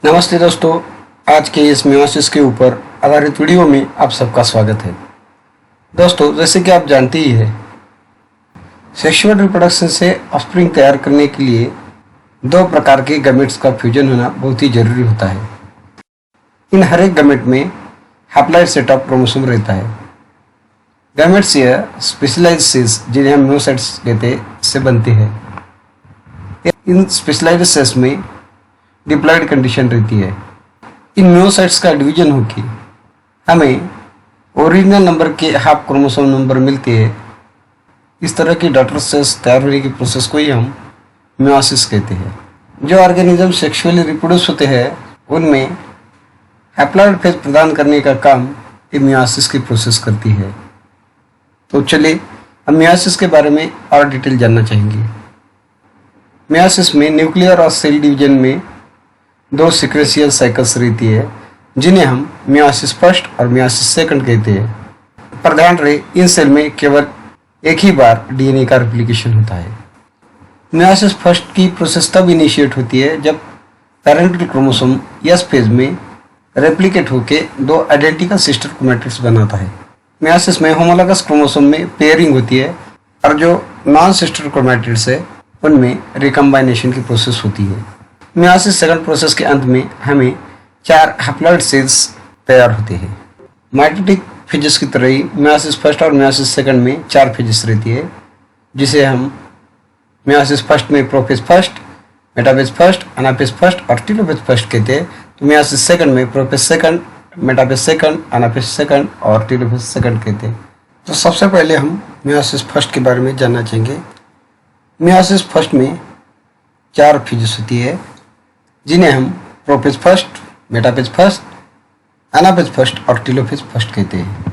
नमस्ते दोस्तों, आज के इस मियोसिस के ऊपर आधारित वीडियो में आप सबका स्वागत है। दोस्तों, जैसे कि आप जानते ही है, सेक्सुअल रिप्रोडक्शन से ऑफस्प्रिंग तैयार करने के लिए दो प्रकार के गैमेट्स का फ्यूजन होना बहुत ही जरूरी होता है। इन हर एक गैमेट में हैप्लॉइड सेट ऑफ क्रोमोसोम रहता है। गैमेट्स या स्पेशलाइज्ड सेल्स, जिन्हें हम मियोसाइट्स कहते हैं, से बनते हैं। इन स्पेशलाइज्ड सेल्स में डिप्लॉयड कंडीशन रहती है। इन मियोसाइट्स का डिवीजन होकर हमें ओरिजिनल नंबर के हाफ क्रोमोसोम नंबर मिलते हैं। इस तरह की डॉटर सेल्स तैयार होने की प्रोसेस को ही हम मियोसिस कहते हैं। जो ऑर्गेनिज्म सेक्सुअली रिप्रोड्यूस होते हैं उनमें हैप्लॉइड फेज प्रदान करने का काम ये मियोसिस की प्रोसेस करती है। तो चलिए हम मियोसिस के बारे में और डिटेल जानना चाहेंगे। मियोसिस में न्यूक्लियर और सेल डिवीजन में दो सीक्वेंशियल साइकिल्स रहती है, जिन्हें हम मियोसिस फर्स्ट और मियोसिस सेकंड कहते हैं। पर ध्यान रहे, इन सेल में केवल एक ही बार डीएनए का रेप्लिकेशन होता है। मियोसिस फर्स्ट की प्रोसेस तब इनिशिएट होती है जब पैरेंटल क्रोमोसोम एस फेज में रेप्लिकेट होकर दो आइडेंटिकल सिस्टर क्रोमैटिड्स बनाता है। मियोसिस में होमोलॉगस क्रोमोसोम में पेयरिंग होती है और जो नॉन सिस्टर क्रोमैटिड्स है उनमें रिकम्बाइनेशन की प्रोसेस होती है। मियोसिस सेकंड प्रोसेस के अंत में हमें 4 हैप्लॉइड सेल्स तैयार होते हैं। माइटोटिक फेजेस की तरह ही मियोसिस फर्स्ट और मियोसिस सेकंड में 4 फेजेस रहती है, जिसे हम मियोसिस फर्स्ट में prophase first, metaphase first, anaphase first और टेलोफेज फर्स्ट कहते हैं। तो मियोसिस सेकंड में prophase second, metaphase second, anaphase second और टेलोफेज सेकंड कहते हैं। तो सबसे पहले हम मियोसिस फर्स्ट के बारे में जानना चाहेंगे। मियोसिस फर्स्ट में 4 फेजेस होती है, जिन्हें हम prophase first, metaphase first, anaphase first और टेलोफेज फर्स्ट कहते हैं।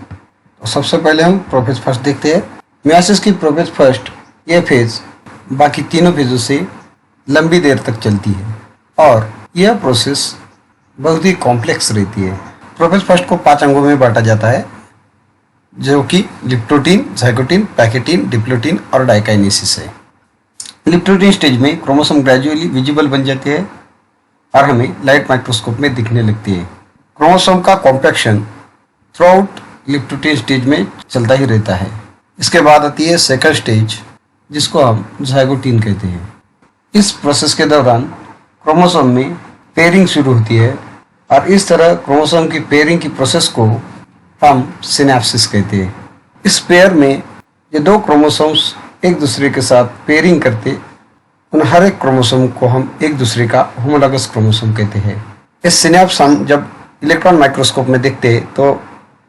तो सबसे पहले हम प्रोफेज फर्स्ट देखते हैं। मियोसिस की प्रोफेज फर्स्ट ये फेज बाकी तीनों फेजों से लंबी देर तक चलती है और यह प्रोसेस बहुत ही कॉम्प्लेक्स रहती है। प्रोफेज फर्स्ट को 5 अंगों में बांटा जाता है, जो कि लिप्टोटीन, ज़ाइगोटीन, पैकेटीन, डिप्लोटीन और डाइकाइनेसिस है। लिप्टोटीन स्टेज में क्रोमोसोम ग्रेजुअली विजिबल बन जाते हैं और हमें लाइट माइक्रोस्कोप में दिखने लगती है। क्रोमोसोम का compaction through out leptotene stage में चलता ही रहता है। इसके बाद आती है सेकंड स्टेज, जिसको हम ज़ाइगोटीन कहते हैं। इस प्रोसेस के दौरान क्रोमोसोम में पेयरिंग शुरू होती है और इस तरह क्रोमोसोम की पेयरिंग की प्रोसेस को हम सिनेप्सिस कहते हैं। इस पेयर में ये दो क्रोमोसोम्स एक दूसरे के साथ पेयरिंग करते उन हर एक क्रोमोसोम को हम एक दूसरे का होमोलॉगस क्रोमोसोम कहते हैं। इस सिनेप्स हम जब इलेक्ट्रॉन माइक्रोस्कोप में देखते हैं तो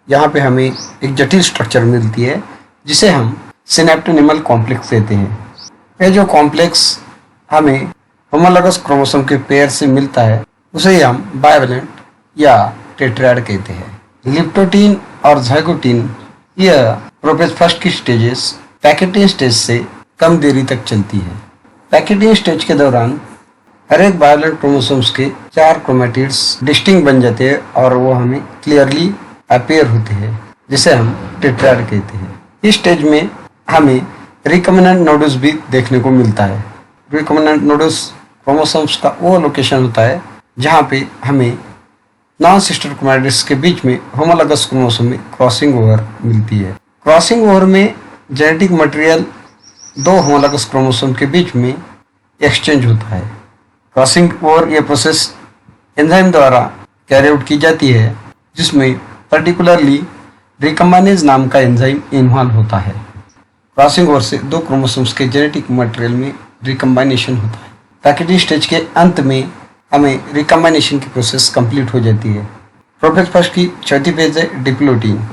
यहाँ पे हमें एक जटिल स्ट्रक्चर मिलती है, जिसे हम सिनेप्टोनिमल कॉम्प्लेक्स कहते हैं। यह जो कॉम्प्लेक्स हमें होमोलॉगस क्रोमोसोम के पेयर से मिलता है, उसे ही हम बाइवेलेंट या टेट्रायड कहते हैं। लिप्टोटीन और ज़ाइगोटीन यह प्रोफेज फर्स्ट की स्टेजेस पैकेटीन स्टेज से कम देरी तक चलती है। पैकेटीन स्टेज के दौरान हर एक बायोलेंट क्रोमोसोम्स के 4 क्रोमैटिड्स डिस्टिंक्ट बन जाते हैं और वो हमें क्लियरली अपीयर होते हैं, जिसे हम टेट्रायड कहते हैं। इस स्टेज में हमें रिकम्बिनेंट नोडस भी देखने को मिलता है। रिकम्बिनेंट नोडस क्रोमोसोम्स का वो लोकेशन होता है जहाँ पे हमें नॉन सिस्टर क्रोमैटिड्स के बीच में होमोलॉगस क्रोमोसोम में क्रॉसिंग ओवर मिलती है। क्रॉसिंग ओवर में जेनेटिक मटेरियल 2 होमोलॉगस क्रोमोसोम के बीच में एक्सचेंज होता है। क्रॉसिंग ओवर यह प्रोसेस एंजाइम द्वारा कैरी आउट की जाती है, जिसमें पर्टिकुलरली रिकम्बाइनेज नाम का एंजाइम इन्वॉल्व होता है। क्रॉसिंग ओवर से 2 क्रोमोसोम्स के जेनेटिक मटेरियल में रिकम्बाइनेशन होता है। पैकेटिंग स्टेज के अंत में हमें रिकम्बाइनेशन की प्रोसेस कंप्लीट हो जाती है। प्रोफेज फर्स्ट की चौथी फेज है डिप्लोटीन,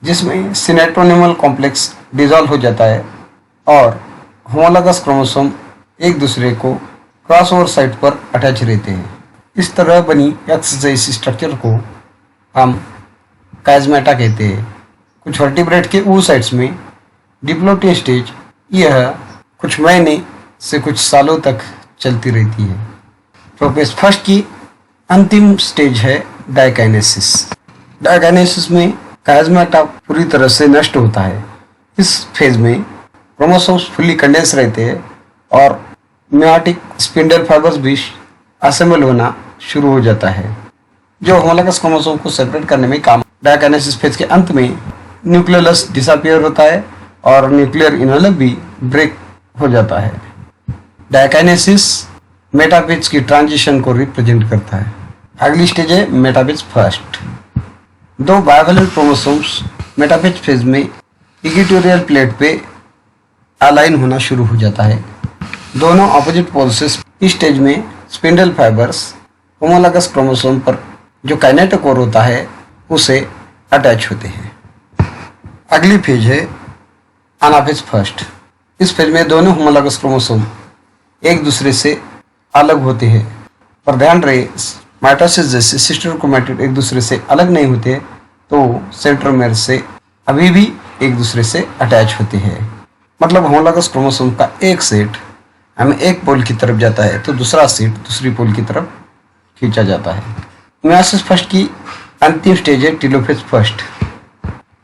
जिसमें सिनेप्टोनिमल कॉम्प्लेक्स डिसॉल्व हो जाता है और होमोलॉगस क्रोमोसोम एक दूसरे को क्रॉस ओवर साइट पर अटैच रहते हैं। इस तरह बनी एक्स जैसी स्ट्रक्चर को हम काइज़मेटा कहते हैं। कुछ वर्टिब्रेट के oocytes में डिप्लोटीन स्टेज यह कुछ महीने से कुछ सालों तक चलती रहती है। प्रोफेज फर्स्ट की अंतिम स्टेज है डाइकाइनेसिस। डाइकाइनेसिस में काइज़मेटा पूरी तरह से नष्ट होता है। इस फेज में क्रोमोसोम्स फुल्ली कंडेंस रहते हैं और मियोटिक स्पिंडल फाइबर्स भी असेंबल होना शुरू हो जाता है, जो होमोलॉगस क्रोमोसोम को सेपरेट करने में काम। डायकाइनेसिस फेज के अंत में न्यूक्लियोलस डिसअपीयर होता है और न्यूक्लियर इनवेलप भी ब्रेक हो जाता है। डायकाइनेसिस मेटाफेज की ट्रांजिशन को रिप्रेजेंट करता है। अगली स्टेज है मेटाफेज फर्स्ट। दो बाइवैलेंट क्रोमोसोम्स मेटाफेज फेज में इक्वेटोरियल प्लेट पे अलाइन होना शुरू हो जाता है। दोनों ऑपोजिट पोल से इस स्टेज में स्पिंडल फाइबर्स होमोलॉगस क्रोमोसोम पर जो काइनेटोकोर होता है उसे अटैच होते हैं। अगली फेज है एनाफेज फर्स्ट। इस फेज में दोनों होमोलॉगस क्रोमोसोम एक दूसरे से अलग होते हैं, पर ध्यान रहे माइटोसिस जैसे सिस्टर क्रोमैटिड एक दूसरे से अलग नहीं होते तो सेंट्रोमेर से अभी भी एक दूसरे से अटैच होते हैं। मतलब होमोलॉगस क्रोमोसोम का एक सेट हमें एक पोल की तरफ जाता है तो दूसरा सेट दूसरी पोल की तरफ खींचा जाता है। मियोसिस फर्स्ट की अंतिम स्टेज है टेलोफेज फर्स्ट,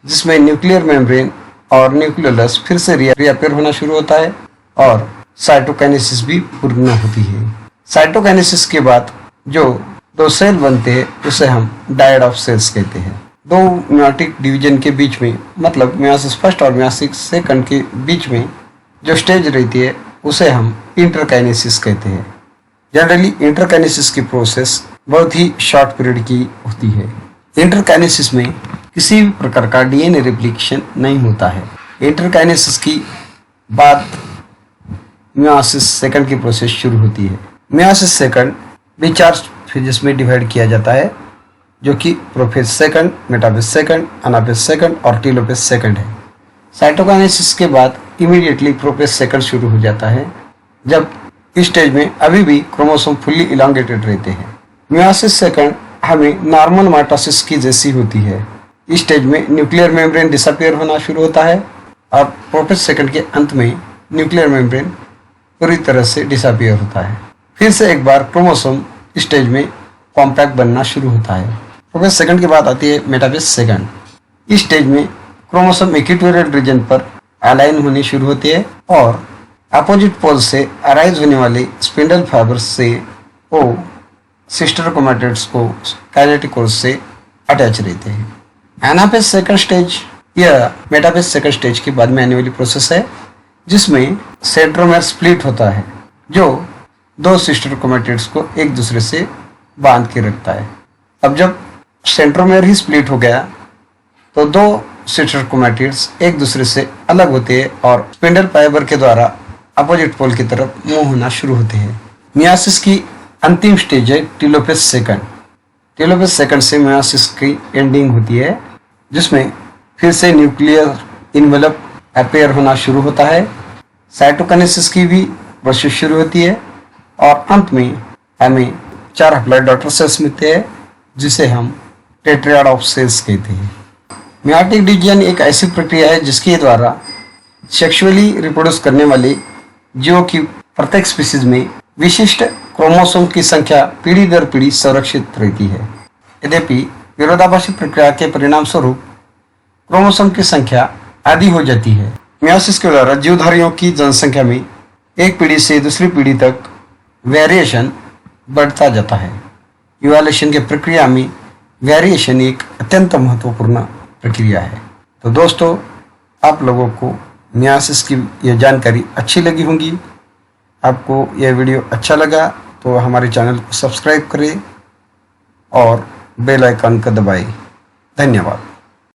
जिसमें न्यूक्लियर मेम्ब्रेन और न्यूक्लियोलस फिर से रीअपीयर होना शुरू होता है और साइटोकाइनेसिस भी पूर्ण होती है। साइटोकाइनेसिस के बाद जो दो सेल बनते हैं उसे हम डायड ऑफ सेल्स कहते हैं। दो मियोटिक डिवीजन के बीच में, मतलब मियोसिस फर्स्ट और मियोसिस सेकंड के बीच में जो स्टेज रहती है उसे हम इंटरकाइनेसिस कहते हैं। जनरली इंटरकाइनेसिस की प्रोसेस बहुत ही शॉर्ट पीरियड की होती है। इंटरकाइनेसिस में किसी भी प्रकार का डीएनए रेप्लिकेशन नहीं होता है। इंटरकाइनेसिस की बाद मियोसिस सेकंड की प्रोसेस शुरू होती है। मियोसिस सेकंड भी 4 फेजेस में डिवाइड किया जाता है, जो कि prophase second, metaphase second, anaphase second और टेलोफेज सेकंड है। साइटोकाइनेसिस के बाद इमीडिएटली प्रोफेज सेकंड शुरू हो जाता है, जब इस स्टेज में अभी भी क्रोमोसोम फुल्ली इलांगेटेड रहते हैं। मियोसिस सेकंड हमें नॉर्मल माइटोसिस की जैसी होती है। इस स्टेज में न्यूक्लियर मेम्ब्रेन डिसअपीयर होना शुरू होता है और प्रोफेज सेकंड के अंत में न्यूक्लियर मेम्ब्रेन पूरी तरह से डिसअपीयर होता है। फिर से एक बार क्रोमोसोम स्टेज में कॉम्पैक्ट बनना शुरू होता है। प्रोफेज सेकंड के बाद आती है मेटाफेज सेकंड। इस स्टेज में क्रोमोसोम इक्वेटोरियल रीजन पर अलाइन होनी शुरू होती है और अपोजिट पोल से अराइज होने वाले स्पिंडल फाइबर्स से वो सिस्टर क्रोमैटिड्स को काइनेटिक कोर से अटैच रहते हैं। एनाफेज सेकंड स्टेज या मेटाफेज सेकंड स्टेज के बाद में आने वाली प्रोसेस है, जिसमें सेंट्रोमेर स्प्लिट होता है, जो दो सिस्टर क्रोमैटिड्स को एक दूसरे से बांध के रखता है। अब जब सेंट्रोमेर ही स्प्लिट हो गया तो दो सिस्टर क्रोमैटिड्स एक दूसरे से अलग होते हैं और स्पिंडल फाइबर के द्वारा अपोजिट पोल की तरफ मूव होना शुरू होते हैं। मियोसिस की अंतिम स्टेज है टेलोफेज सेकंड। टेलोफेज सेकंड से मियोसिस की एंडिंग होती है, जिसमें फिर से न्यूक्लियर इनवेलप अपीयर होना शुरू होता है। साइटोकाइनेसिस की भी प्रोसेस शुरू होती है और अंत में हमें 4 हैप्लॉइड डॉटर सेल्स मिलते हैं, जिसे हम टेट्रायड ऑफ सेल्स कहते हैं। मियोटिक डिवीजन एक ऐसी प्रक्रिया है जिसके द्वारा सेक्सुअली रिप्रोड्यूस करने वाले जीवों की प्रत्येक स्पीशीज में विशिष्ट क्रोमोसोम की संख्या पीढ़ी दर पीढ़ी संरक्षित रहती है। यद्यपि विरोधाभासी प्रक्रिया के परिणाम स्वरूप क्रोमोसोम की संख्या आधी हो जाती है। मियोसिस के द्वारा जीवधारियों की जनसंख्या में एक पीढ़ी से दूसरी पीढ़ी तक वेरिएशन बढ़ता जाता है। इवोल्यूशन की प्रक्रिया में वेरिएशन एक अत्यंत महत्वपूर्ण प्रक्रिया है। तो दोस्तों, आप लोगों को मियोसिस की यह जानकारी अच्छी लगी होगी। आपको यह वीडियो अच्छा लगा तो हमारे चैनल को सब्सक्राइब करें और बेल आइकन को दबाएं। धन्यवाद।